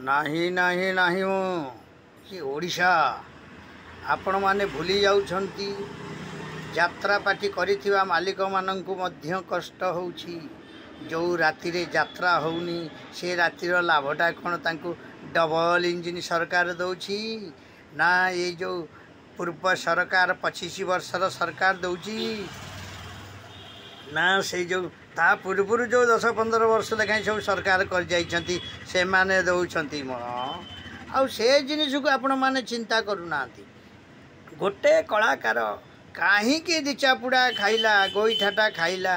ନାହିଁ ନାହିଁ ନାହିଁ କି ଓଡ଼ିଶା ଆପଣ ମାନେ ଭୁଲି ଯାଉଛନ୍ତି। ଯାତ୍ରା ପାର୍ଟି କରିଥିବା ମାଲିକମାନଙ୍କୁ ମଧ୍ୟ କଷ୍ଟ ହେଉଛି। ଯେଉଁ ରାତିରେ ଯାତ୍ରା ହେଉନି ସେ ରାତିର ଲାଭଟା କ'ଣ ତାଙ୍କୁ ଡବଲ ଇଞ୍ଜିନ୍ ସରକାର ଦେଉଛି ନା ଏଇ ଯେଉଁ ପୂର୍ବ ସରକାର 25 ବର୍ଷର ସରକାର ଦେଉଛି ନା ସେଇ ଯେଉଁ ତା ପୂର୍ବରୁ ଯେଉଁ 10-15 ବର୍ଷ ଲେଖାଏଁ ସବୁ ସରକାର କରିଯାଇଛନ୍ତି ସେମାନେ ଦେଉଛନ୍ତି ମ। ଆଉ ସେ ଜିନିଷକୁ ଆପଣମାନେ ଚିନ୍ତା କରୁନାହାନ୍ତି। ଗୋଟେ କଳାକାର କାହିଁକି ଦିଚାପୁଡ଼ା ଖାଇଲା, ଗୋଇଠାଟା ଖାଇଲା,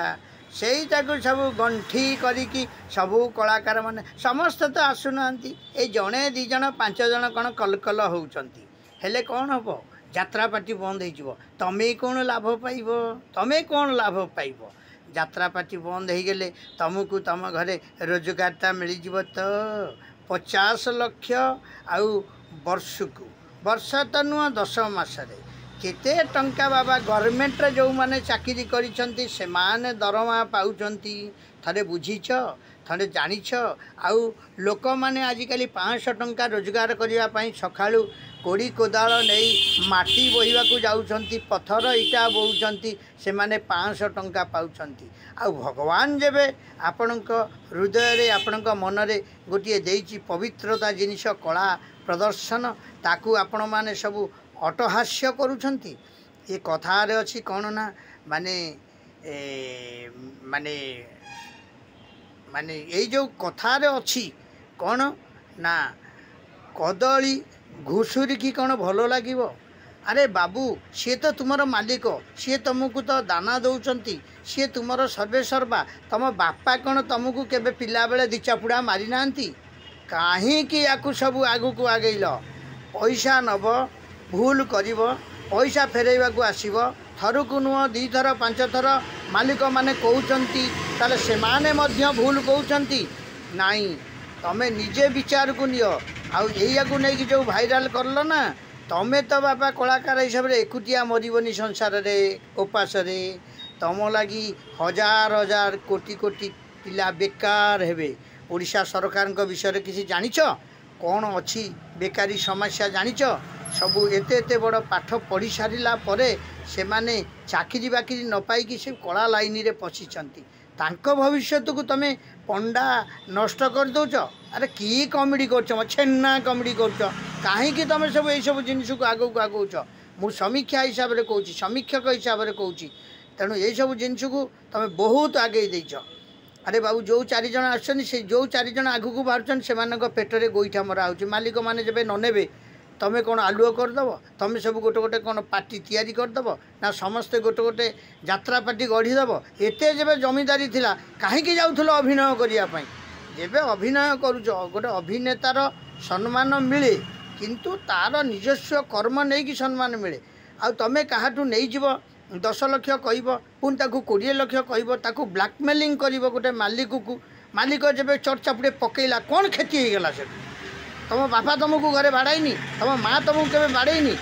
ସେଇଟାକୁ ସବୁ ଗଣ୍ଠି କରିକି ସବୁ କଳାକାରମାନେ ସମସ୍ତେ ତ ଆସୁନାହାନ୍ତି। ଏଇ ଜଣେ 2 ଜଣ 5 ଜଣ କ'ଣ କଲକଲ ହେଉଛନ୍ତି। ହେଲେ କ'ଣ ହେବ? ଯାତ୍ରା ପାର୍ଟି ବନ୍ଦ ହେଇଯିବ। ତମେ କ'ଣ ଲାଭ ପାଇବ? ତମେ କ'ଣ ଲାଭ ପାଇବ? ଯାତ୍ରା ପାର୍ଟି ବନ୍ଦ ହେଇଗଲେ ତମକୁ ତମ ଘରେ ରୋଜଗାରଟା ମିଳିଯିବ ତ 50 ଲକ୍ଷ। ଆଉ ବର୍ଷକୁ, ବର୍ଷ ତ ନୁହଁ 10 ମାସରେ କେତେ ଟଙ୍କା ବାବା ଗଭର୍ଣ୍ଣମେଣ୍ଟରେ ଯେଉଁମାନେ ଚାକିରି କରିଛନ୍ତି ସେମାନେ ଦରମା ପାଉଛନ୍ତି। ଥରେ ବୁଝିଛ, ଥରେ ଜାଣିଛ? ଆଉ ଲୋକମାନେ ଆଜିକାଲି 500 ଟଙ୍କା ରୋଜଗାର କରିବା ପାଇଁ ସକାଳୁ କୋଡ଼ି କୋଦାଳ ନେଇ ମାଟି ବୋହିବାକୁ ଯାଉଛନ୍ତି, ପଥର ଇଟା ବୋହୁଛନ୍ତି, ସେମାନେ 500 ଟଙ୍କା ପାଉଛନ୍ତି। ଆଉ ଭଗବାନ ଯେବେ ଆପଣଙ୍କ ହୃଦୟରେ ଆପଣଙ୍କ ମନରେ ଗୋଟିଏ ଦେଇଛି ପବିତ୍ରତା ଜିନିଷ କଳା ପ୍ରଦର୍ଶନ, ତାକୁ ଆପଣମାନେ ସବୁ ଅଟହାସ୍ୟ କରୁଛନ୍ତି। ଏ କଥାରେ ଅଛି କ'ଣ ନା ମାନେ ମାନେ ମାନେ ଏଇ ଯେଉଁ କଥାରେ ଅଛି କ'ଣ ନା କଦଳୀ ଘୁଷୁରିକି କ'ଣ ଭଲ ଲାଗିବ? ଆରେ ବାବୁ, ସିଏ ତ ତୁମର ମାଲିକ, ସିଏ ତୁମକୁ ତ ଦାନା ଦେଉଛନ୍ତି, ସିଏ ତୁମର ସର୍ବେସର୍ବା। ତୁମ ବାପା କ'ଣ ତୁମକୁ କେବେ ପିଲାବେଳେ ଦିଚାପୁଡ଼ା ମାରିନାହାନ୍ତି? କାହିଁକି ୟାକୁ ସବୁ ଆଗକୁ ଆଗେଇଲ? ପଇସା ନେବ, ଭୁଲ କରିବ, ପଇସା ଫେରାଇବାକୁ ଆସିବ, ଥରକୁ ନୁହଁ 2 ଥର 5 ଥର ମାଲିକମାନେ କହୁଛନ୍ତି, ତାହେଲେ ସେମାନେ ମଧ୍ୟ ଭୁଲ କହୁଛନ୍ତି? ନାଇଁ, ତମେ ନିଜେ ବିଚାରକୁ ନିଅ। ଆଉ ଏଇଆକୁ ନେଇକି ଯେଉଁ ଭାଇରାଲ କରଲ ନା, ତମେ ତ ବାପା କଳାକାର ହିସାବରେ ଏକୁଟିଆ ମରିବନି ସଂସାରରେ ଉପାସରେ। ତମ ଲାଗି ହଜାର ହଜାର କୋଟି କୋଟି ପିଲା ବେକାର ହେବେ। ଓଡ଼ିଶା ସରକାରଙ୍କ ବିଷୟରେ କିଛି ଜାଣିଛ? କ'ଣ ଅଛି ବେକାରୀ ସମସ୍ୟା ଜାଣିଛ? ସବୁ ଏତେ ଏତେ ବଡ଼ ପାଠ ପଢ଼ି ସାରିଲା ପରେ ସେମାନେ ଚାକିରି ବାକିରି ନ ପାଇକି ସେ କଳା ଲାଇନରେ ପଶିଛନ୍ତି। ତାଙ୍କ ଭବିଷ୍ୟତକୁ ତମେ ପଣ୍ଡା ନଷ୍ଟ କରିଦେଉଛ। ଆରେ କି କମେଡ଼ି କରୁଛ? ଛେନା କମେଡ଼ି କରୁଛ। କାହିଁକି ତମେ ସବୁ ଏଇସବୁ ଜିନିଷକୁ ଆଗକୁ ଆଗଉଛ? ମୁଁ ସମୀକ୍ଷା ହିସାବରେ କହୁଛି, ସମୀକ୍ଷକ ହିସାବରେ କହୁଛି। ତେଣୁ ଏଇସବୁ ଜିନିଷକୁ ତମେ ବହୁତ ଆଗେଇ ଦେଇଛ। ଆରେ ବାବୁ, ଯେଉଁ 4 ଜଣ ଆସୁଛନ୍ତି, ସେ ଯେଉଁ 4 ଜଣ ଆଗକୁ ବାହାରୁଛନ୍ତି ସେମାନଙ୍କ ପେଟରେ ଗୋଇଠା ମରା ହେଉଛି। ମାଲିକମାନେ ଯେବେ ନ ନେବେ ତମେ କ'ଣ ଆଲୁଅ କରିଦେବ? ତମେ ସବୁ ଗୋଟେ ଗୋଟେ କ'ଣ ପାର୍ଟି ତିଆରି କରିଦେବ? ନା ସମସ୍ତେ ଗୋଟେ ଗୋଟେ ଯାତ୍ରା ପାର୍ଟି ଗଢ଼ିଦେବ? ଏତେ ଯେବେ ଜମିଦାରୀ ଥିଲା କାହିଁକି ଯାଉଥିଲ ଅଭିନୟ କରିବା ପାଇଁ? ଯେବେ ଅଭିନୟ କରୁଛ, ଗୋଟେ ଅଭିନେତାର ସମ୍ମାନ ମିଳେ, କିନ୍ତୁ ତା'ର ନିଜସ୍ୱ କର୍ମ ନେଇକି ସମ୍ମାନ ମିଳେ। ଆଉ ତମେ କାହାଠୁ ନେଇଯିବ 10 ଲକ୍ଷ କହିବ, ପୁଣି ତାକୁ 20 ଲକ୍ଷ କହିବ, ତାକୁ ବ୍ଲାକମେଲିଂ କରିବ ଗୋଟେ ମାଲିକକୁ। ମାଲିକ ଯେବେ ଚଟଚାପୁଡ଼େ ପକେଇଲା, କ'ଣ କ୍ଷତି ହେଇଗଲା ସେଠୁ? ତମ ବାପା ତୁମକୁ ଘରେ ବାଡ଼ାଇନି? ତମ ମା' ତୁମକୁ କେବେ ବାଡ଼େଇନି?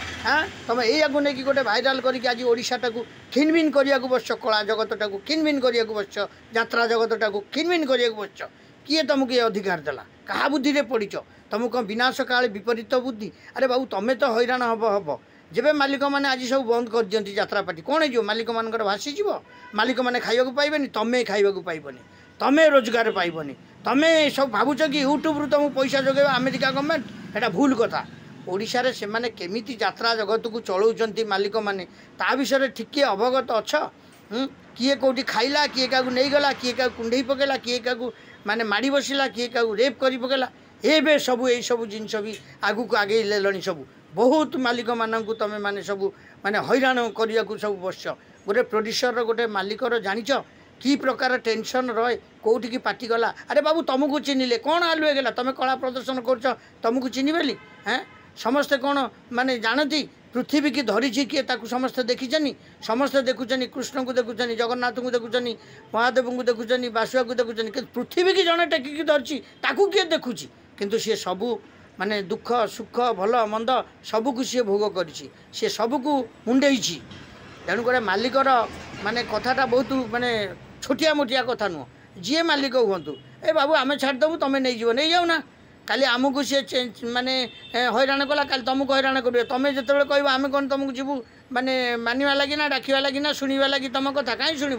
ତମେ ଏଇଆକୁ ନେଇକି ଗୋଟେ ଭାଇରାଲ କରିକି ଆଜି ଓଡ଼ିଶାଟାକୁ ଖିନଭିନ କରିବାକୁ ବସିଛ, କଳା ଜଗତଟାକୁ ଖିନଭିନ କରିବାକୁ ବସିଛ, ଯାତ୍ରା ଜଗତଟାକୁ ଖିନଭିନ କରିବାକୁ ବସିଛ। କିଏ ତୁମକୁ ଏ ଅଧିକାର ଦେଲା? କାହା ବୁଦ୍ଧିରେ ପଡ଼ିଛ? ତୁମକୁ କ'ଣ ବିନାଶ କାଳେ ବିପରୀତ ବୁଦ୍ଧି? ଆରେ ବାବୁ, ତମେ ତ ହଇରାଣ ହେବ। ଯେବେ ମାଲିକମାନେ ଆଜି ସବୁ ବନ୍ଦ କରିଦିଅନ୍ତି ଯାତ୍ରା ପାର୍ଟି, କ'ଣ ହେଇଯିବ? ମାଲିକମାନଙ୍କର ଭାସିଯିବ। ମାଲିକମାନେ ଖାଇବାକୁ ପାଇବେନି, ତମେ ଖାଇବାକୁ ପାଇବନି, ତମେ ରୋଜଗାର ପାଇବନି। ତମେ ସବୁ ଭାବୁଛ କି ୟୁଟ୍ୟୁବରୁ ତୁମକୁ ପଇସା ଯୋଗାଇବ ଆମେରିକା ଗଭର୍ଣ୍ଣମେଣ୍ଟ? ଏଇଟା ଭୁଲ କଥା। ଓଡ଼ିଶାରେ ସେମାନେ କେମିତି ଯାତ୍ରା ଜଗତକୁ ଚଳାଉଛନ୍ତି ମାଲିକମାନେ, ତା ବିଷୟରେ ଟିକିଏ ଅବଗତ ଅଛ? କିଏ କେଉଁଠି ଖାଇଲା, କିଏ କାହାକୁ ନେଇଗଲା, କିଏ କାହାକୁ କୁଣ୍ଢେଇ ପକାଇଲା, କିଏ କାହାକୁ ମାନେ ମାଡ଼ି ବସିଲା, କିଏ କାହାକୁ ରେପ୍ କରି ପକାଇଲା। ଏବେ ସବୁ ଏଇସବୁ ଜିନିଷ ବି ଆଗକୁ ଆଗେଇଲେଣି। ସବୁ ବହୁତ ମାଲିକମାନଙ୍କୁ ତମେ ମାନେ ସବୁ ମାନେ ହଇରାଣ କରିବାକୁ ସବୁ ବସିଛ। ଗୋଟେ ପ୍ରୋଡ୍ୟୁସରର, ଗୋଟେ ମାଲିକର ଜାଣିଛ କି ପ୍ରକାର ଟେନସନ୍ ରହେ? କେଉଁଠିକି ପାର୍ଟି ଗଲା, ଆରେ ବାବୁ ତୁମକୁ ଚିହ୍ନିଲେ କ'ଣ ଆଲୁ ହେଇଗଲା? ତୁମେ କଳା ପ୍ରଦର୍ଶନ କରୁଛ, ତୁମକୁ ଚିହ୍ନିବେନି? ସମସ୍ତେ କ'ଣ ମାନେ ଜାଣନ୍ତି? ପୃଥିବୀକି ଧରିଛି କିଏ ତାକୁ ସମସ୍ତେ ଦେଖିଛନ୍ତି? ସମସ୍ତେ ଦେଖୁଛନ୍ତି, କୃଷ୍ଣଙ୍କୁ ଦେଖୁଛନ୍ତି, ଜଗନ୍ନାଥଙ୍କୁ ଦେଖୁଛନ୍ତି, ମହାଦେବଙ୍କୁ ଦେଖୁଛନ୍ତି, ବାସୁଆକୁ ଦେଖୁଛନ୍ତି, କିନ୍ତୁ ପୃଥିବୀକି ଜଣେ ଟେକିକି ଧରିଛି, ତାକୁ କିଏ ଦେଖୁଛି? କିନ୍ତୁ ସିଏ ସବୁ ମାନେ ଦୁଃଖ ସୁଖ ଭଲ ମନ୍ଦ ସବୁକୁ ସିଏ ଭୋଗ କରିଛି, ସିଏ ସବୁକୁ ମୁଣ୍ଡେଇଛି। ତେଣୁ ଗୋଟେ ମାଲିକର ମାନେ କଥାଟା ବହୁତ ମାନେ ଛୋଟିଆ ମୋଟିଆ କଥା ନୁହଁ। ଯିଏ ମାଲିକ ହୁଅନ୍ତୁ, ଏ ବାବୁ ଆମେ ଛାଡ଼ିଦେବୁ, ତୁମେ ନେଇଯିବ, ନେଇଯାଉ ନା। काली आमको सी माने हैरान कला काली तुमको हैरान कर तुम जो कह आम कौन तुमको जीवु माने मानवा लगी ना डाकवा लगी ना शुणा लगी तुम कथा कहीं शुणु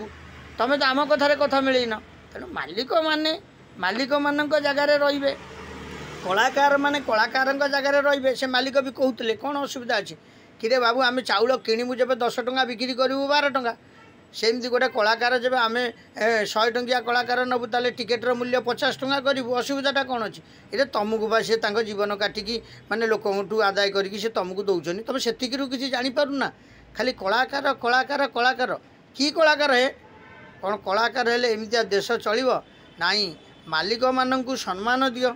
तुम तो आम कथार कथा मिलैन तेणु मालिक मान जगार रे कलाकार माने कलाकार जगार रे से मालिक भी कहते कौन असुविधा अच्छी कि बाबू आम चाउल किणु जब 10 टंका बिक्री करूँ 12 टंका सेमती गोटे कलाकार जब आम 100 टंकिया कलाकार नबू ताले टिकेटर मूल्य 50 टंका करूँ असुविधाटा कौन अच्छी ये तुमको बा सी जीवन काटिकी माने लोक आदाय करके तुमको दौरान तुम से किसी जापारूना खाली कलाकार कलाकार कलाकार कि कलाकार है कौन कलाकार हेले एमतिया देश चलो नाई मालिक मानक सम्मान दियो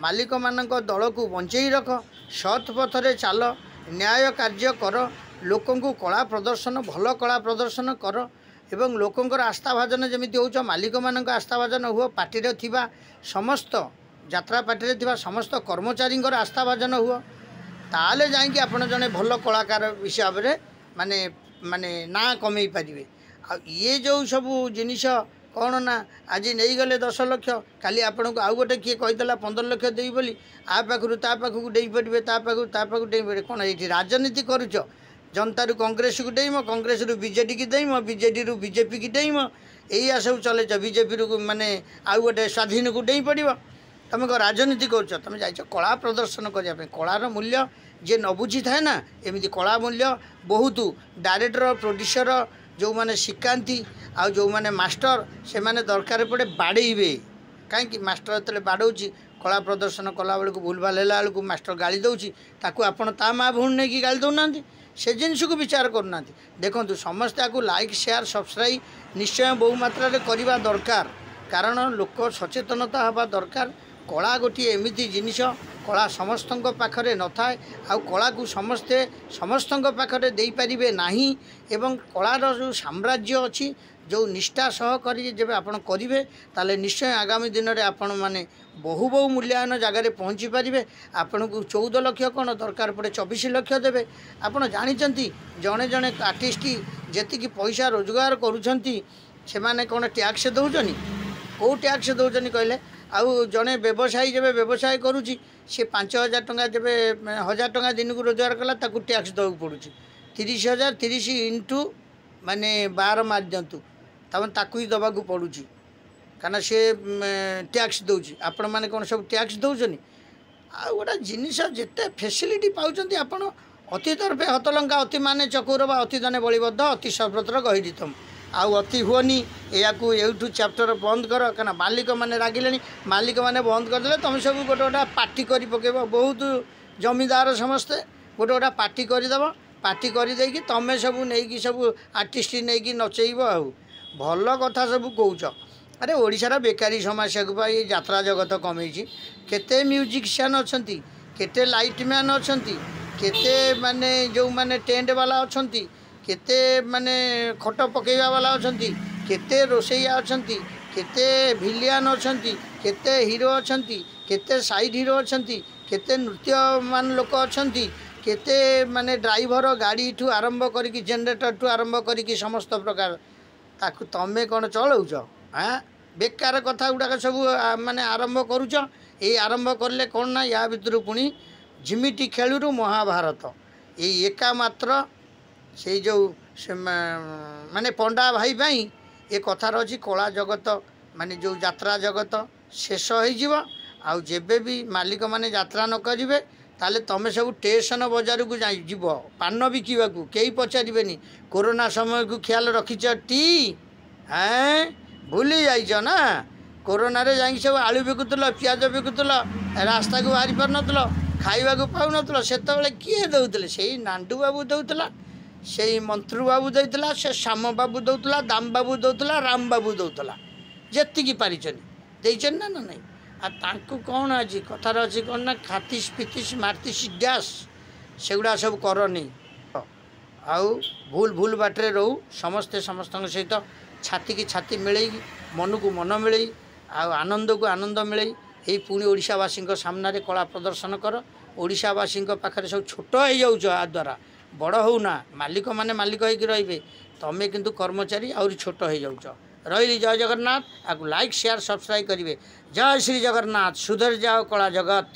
मालिक मानक दल को बंचई रख सत् पथरे चाल न्याय कार्य कर लोकंकु कला प्रदर्शन भल कला प्रदर्शन कर एवं लोकंकर आस्थाभाजन जमी हो मालिक मानक आस्थाभाजन हुआ पार्टी थिबा समस्त यात्रा पार्टी थिबा समस्त कर्मचारी आस्थाभाजन हुआ ताले जाइए आप जड़े भल कलाकार हिसाब से माने माने ना कमे पारे ये जो सब जिनिस कौन ना आज नहीं गले 10 लाख काली आपण को आउ गोटे किए कहीदेला 15 लाख देई बोली आ पाखु ता पाखु डेई पड़े ता पाखु डेई पड़े कौन ये राजनीति करुच जनता रू कांग्रेस को डेम कांग्रेस रू बीजेडी की डेम बीजेडी रू बीजेपी की डेम यही सब चलेच बीजेपी रू माने आउ गोटे स्वाधीन को डेई पड़ तुम कौन राजनीति करुच तुम जाइए कला प्रदर्शन करने कलार मूल्य जे न बुझी थाए ना एमती कला मूल्य बहुत डायरेक्टर प्रोड्यूसर जो माने शिखाती आ जो माने मास्टर से माने दरकार पड़े बाड़े कहीं मास्टर जो बाड़ौची कला प्रदर्शन कला बेलू भूल भाल है बेलू मास्टर गाली दौची ताकू आपण ता माँ भूण नहीं गाली दौना से जिनस को विचार करना देखो समस्ते आपको लाइक शेयर सब्सक्राइब निश्चय बहु मात्रा करवा दरकार कारण लोक सचेतनता हवा दरकार कला गोटे एमती जिनिस कला समस्त पाखरे न थाए आउ कला को समस्ते समस्त पाखरे दे पारिबे नाही एवं कलार जो साम्राज्य अच्छी जो निष्ठा सह करी जब आपण करेंगे ताले निश्चय आगामी दिन में आपण माने बहु बहु मूल्यांकन जगार पहुँची पारे आपन को 14 लाख कौन दरकार पड़े 24 लाख देवे आपड़ जानते जड़े जड़े आर्टिस्ट जी पैसा रोजगार करुँच से माने कौन टैक्स दौरान कौ टैक्स दौरान कहले आउ जड़े व्यवसायी जब व्यवसाय करुँची सी 5000 टंका जब 1000 टंका दिन को रोजगार कला ताकू टैक्स देवाक पड़ू 30,000 30 इंटू माने 12 मार दिंतु तमें ताकू ही दबाक पड़ू कहीं सी टैक्स दौर आपण मैंने कौन सब टैक्स दौरान आ गोटे जिनस जिते फैसिलिटी पाँच आपड़ अति तरफे हतलंका अति माने चकौर बा अति दाने बलिबद्ध अति सर्वत्र गहिरीतम आउ अति हुअनी या यूट्यूब चैप्टर बंद कर क्या मालिक मैंने रागिले मालिक मैंने बंद करदे तुम सब गोटे गोटे पार्टी कर पकेब बहुत जमीदार समस्ते गोटे गोटे पार्टी करदेव पार्टी करदेकि तुम सब नहीं सब आर्टिस्ट नहीं नचेब आउ भल कथा सब कौच अरे ओडिशार बेकारी समस्या को ये यात्रा जगत कमे केते म्यूजिशियन अच्छा केते लाइटमैन अच्छा केते माने जो माने टेंट वाला अच्छा केते माने खट पकेवा वाला अच्छा केते रोसैया अच्छा केते भिलियन अच्छा केते हीरो अच्छा केते साइड हीरो अच्छा केते नृत्यमान लोक अच्छा केते माने ड्राइवर गाड़ी ठू आरंभ करिकी जनरेटर ठू आरंभ करिकी समस्त प्रकार ताकू तमें कौन चलाऊच हाँ बेकार कथा गुड़ाक सब माने आरंभ करुच ये आरंभ करले कौन ना या भितर पुणी झिमिटी खेलु महाभारत ये एका मात्र से जो से माने पंडा भाई पाई ये कथार अच्छी कला जगत माने जो यात्रा जगत शेष हो आउ जेबे भी मालिक माने यात्रा न करिवे ताले तमें सब स्टेशन बजार को जीव पान बिकवा कई पचारे कोरोना समय को ख्याल रखीच टी हैं भूली जाइछ ना कोरोना रे जाई सब आलू बिकुतल पियाज बिकुतल रास्ता को बाहरी पार नतल खाइबा को पाउ नतल सेतबेले किए दउतले सेही नांडू बाबू दउतला सेही मंत्रु बाबू दउतला से श्याम बाबू दउतला दाम बाबू दउतला राम बाबू दउतला जेतिकी पारिछन देइछन ना नहीं आ तांकु कौन आज कथार अच्छी कौन ना खातिस पितिस मारतिस डैश सेगुड़ा सब करनी आउ भूल भूल बाटरे रहू समस्ते समस्त सहित छाती की छाती मिले मन को मन मिले आनंद को आनंद मिले यही पुणी ओडिशावासी सामने कला प्रदर्शन कर ओडिशावासी पाखे सब छोट हो जाऊ द्वारा बड़ होना मालिक माने मालिक होगी रे तुम्हें किंतु कर्मचारी आउरी छोट हो जाऊच रही जय जगन्नाथ। आपको लाइक शेयर सब्सक्राइब करेंगे। जय श्री जगन्नाथ। सुधर जाओ कला जगत।